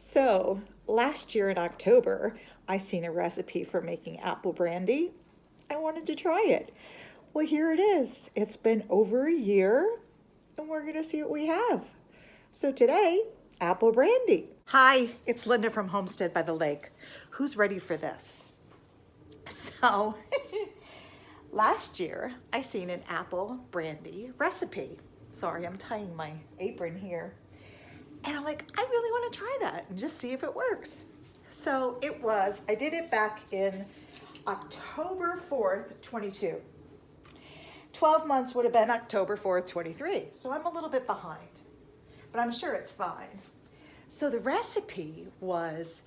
So last year in October, I seen a recipe for making apple brandy. I wanted to try it. Well, here it is. It's been over a year, and we're going to see what we have. So today, apple brandy. Hi, it's Linda from Homestead by the Lake. Who's ready for this? So, last year, I seen an apple brandy recipe. Sorry, I'm tying my apron here. And I'm like, I really want to try that and just see if it works. So I did it back in October 4th, 22. 12 months would have been October 4th, 23. So I'm a little bit behind, but I'm sure it's fine. So the recipe was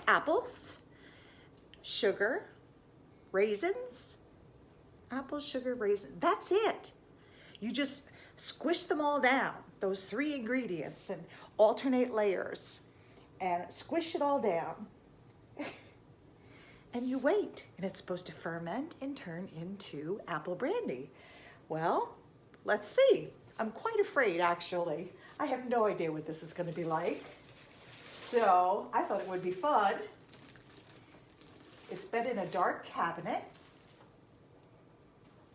apples, sugar, raisins, apples, sugar, raisins. That's it. You just squish them all down, those three ingredients, and alternate layers, and squish it all down. And you wait, and it's supposed to ferment and turn into apple brandy. Well, let's see. I'm quite afraid, actually. I have no idea what this is going to be like. So I thought it would be fun. It's been in a dark cabinet.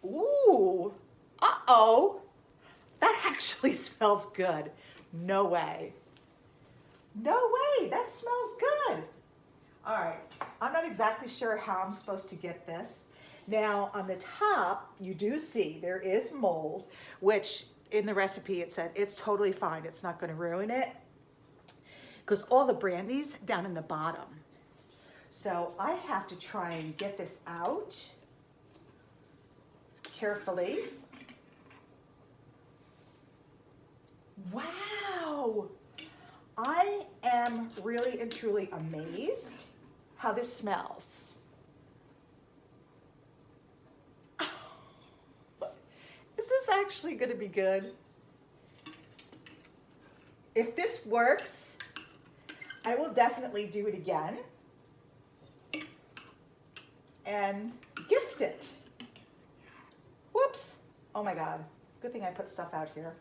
Ooh, uh-oh. That actually smells good. No way. No way, that smells good. All right, I'm not exactly sure how I'm supposed to get this. Now, on the top, you do see there is mold, which in the recipe it said it's totally fine. It's not gonna ruin it, because all the brandy's down in the bottom. So I have to try and get this out carefully. Wow, I am really and truly amazed how this smells. Is this actually going to be good? If this works, I will definitely do it again and gift it. Whoops. Oh my God. Good thing I put stuff out here.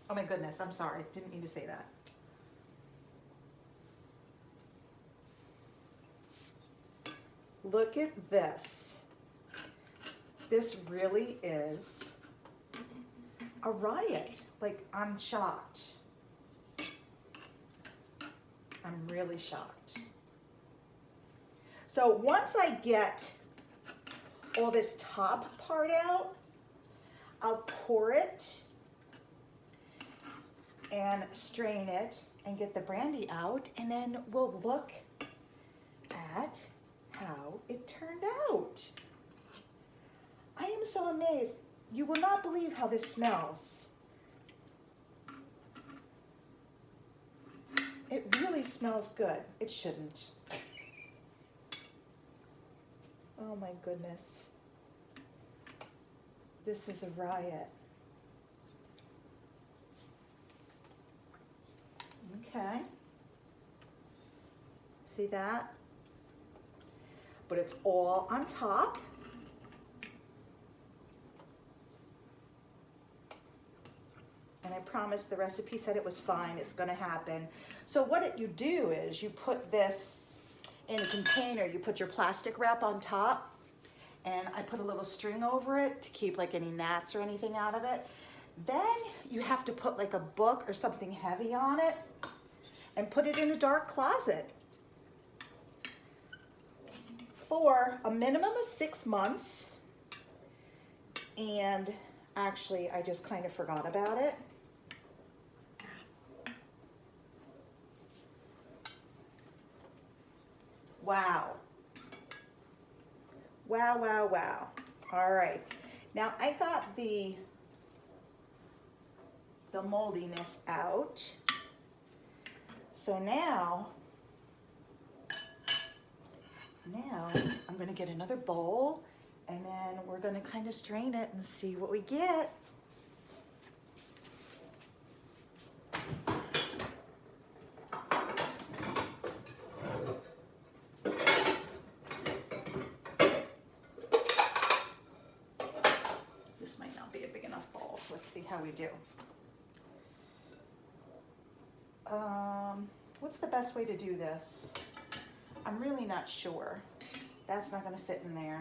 Oh my goodness, I'm sorry. Didn't mean to say that. Look at this. This really is a riot. Like, I'm shocked. I'm really shocked. So once I get all this top part out, I'll pour it and strain it and get the brandy out, and then we'll look at how it turned out. I am so amazed. You will not believe how this smells. It really smells good. It shouldn't. Oh my goodness. This is a riot. Okay. See that? But it's all on top. And I promise the recipe said it was fine. It's going to happen. So what you do is you put this in a container. You put your plastic wrap on top, and I put a little string over it to keep like any gnats or anything out of it. Then you have to put like a book or something heavy on it and put it in a dark closet for a minimum of 6 months. And actually, I just kind of forgot about it. Wow. Wow, wow, wow. All right. Now I got the moldiness out. So now I'm going to get another bowl, and then we're going to kind of strain it and see what we get. This might not be a big enough bowl. Let's see how we do. What's the best way to do this? I'm really not sure. That's not going to fit in there.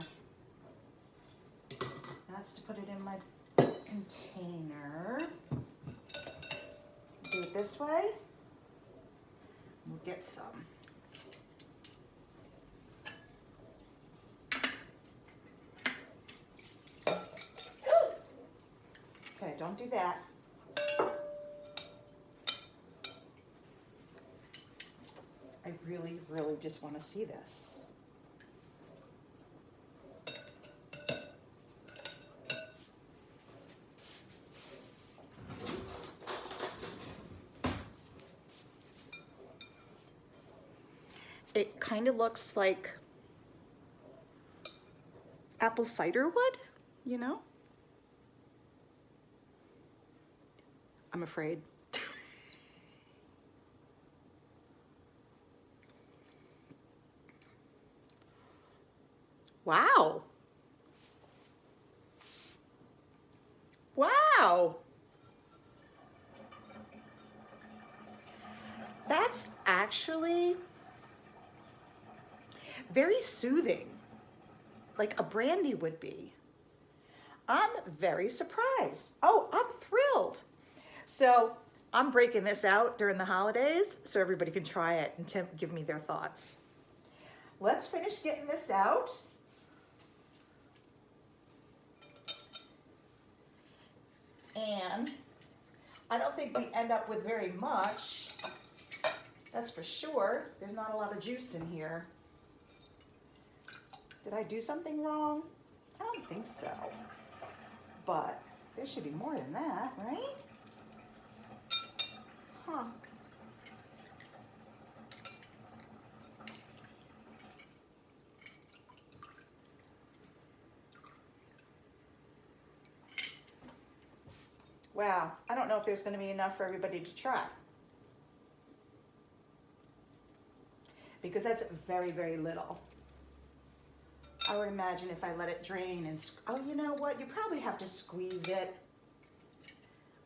That's to put it in my container. Do it this way. We'll get some. Okay, don't do that. I really, really just want to see this. It kind of looks like apple cider would, you know? I'm afraid. Wow. Wow. That's actually very soothing, like a brandy would be. I'm very surprised. Oh, I'm thrilled. So I'm breaking this out during the holidays so everybody can try it and give me their thoughts. Let's finish getting this out. And I don't think we end up with very much. That's for sure. There's not a lot of juice in here. Did I do something wrong? I don't think so. But there should be more than that, right? Huh. Wow, I don't know if there's going to be enough for everybody to try. Because that's very, very little. I would imagine if I let it drain and, oh, you know what? You probably have to squeeze it.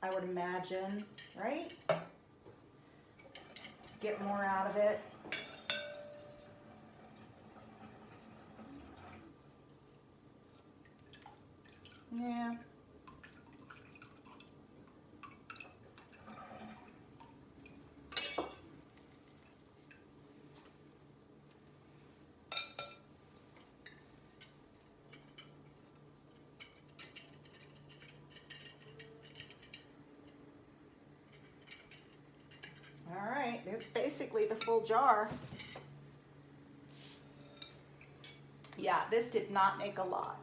I would imagine, right? Get more out of it. Yeah. All right, there's basically the full jar. Yeah, this did not make a lot.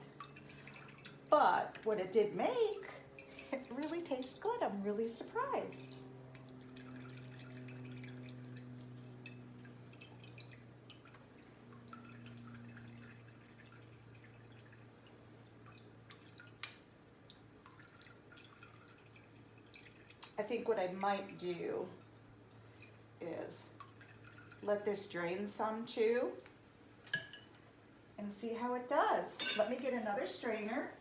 But what it did make, it really tastes good. I'm really surprised. I think what I might do is let this drain some too and see how it does. Let me get another strainer.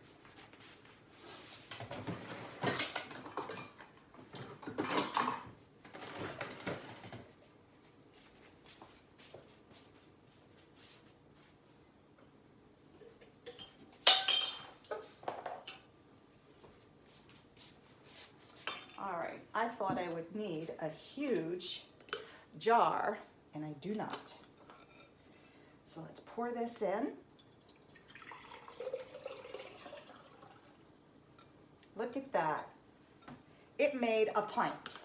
Oops. All right, I thought I would need a huge jar, and I do not. So let's pour this in. Look at that. It made a pint.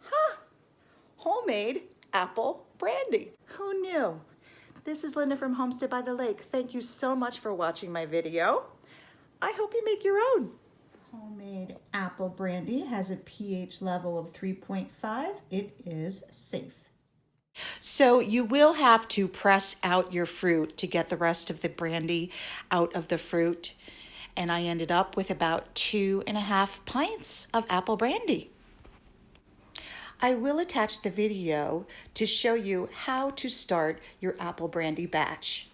Huh. Homemade apple brandy. Who knew? This is Linda from Homestead by the Lake. Thank you so much for watching my video. I hope you make your own. Homemade apple brandy has a pH level of 3.5. It is safe. So you will have to press out your fruit to get the rest of the brandy out of the fruit. And I ended up with about 2.5 pints of apple brandy. I will attach the video to show you how to start your apple brandy batch.